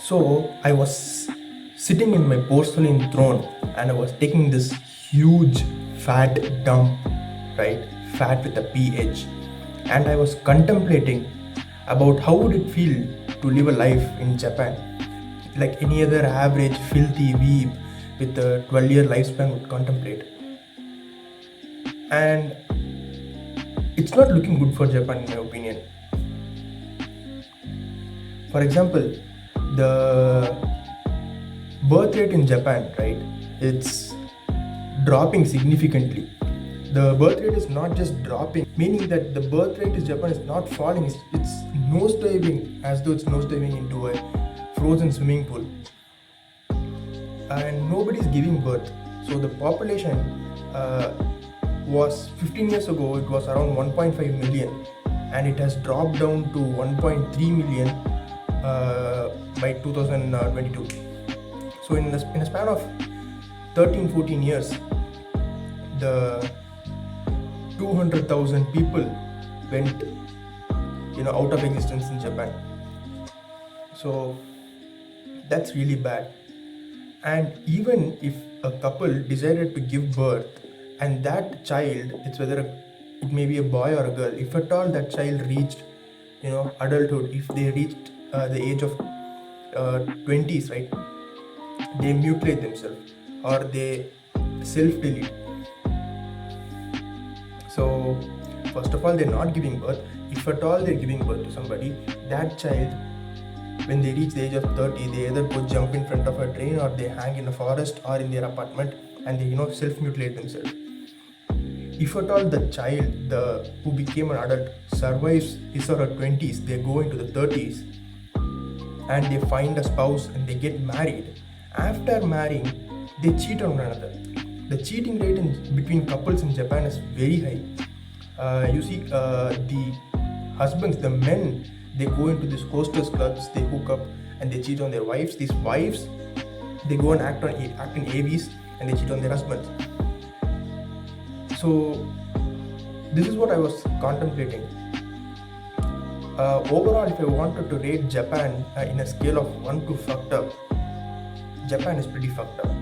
So I was sitting in my porcelain throne and I was taking this huge fat dump, right? Fat with a ph, and I was contemplating about how would it feel to live a life in Japan, like any other average filthy weeb with a 12-year lifespan would contemplate. And it's not looking good for Japan, in my opinion. For example, the birth rate in Japan, right? It's dropping significantly. The birth rate is not just dropping, meaning that the birth rate in Japan is not falling, it's nosediving, as though it's nosediving into a frozen swimming pool. And nobody's giving birth. So the population was 15 years ago, it was around 1.5 million, and it has dropped down to 1.3 million by 2022. So in a span of 13-14 years, the 200,000 people went out of existence in Japan. So that's really bad. And even if a couple decided to give birth and that child, it may be a boy or a girl, if at all that child reached adulthood, if they reached the age of 20s, right, they mutilate themselves or they self-delete. So first of all, they're not giving birth. If at all they're giving birth to somebody, that child, when they reach the age of 30, they either go jump in front of a train or they hang in a forest or in their apartment and they self-mutilate themselves. If at all the child who became an adult survives his or her 20s, they go into the 30s and they find a spouse and they get married. After marrying, they cheat on one another. The cheating rate between couples in Japan is very high. You see, the husbands, the men, they go into these hostess clubs, they hook up and they cheat on their wives. These wives, they go and act in AVs and they cheat on their husbands. So this is what I was contemplating. Overall, if I wanted to rate Japan in a scale of 1 to fucked up, Japan is pretty fucked up.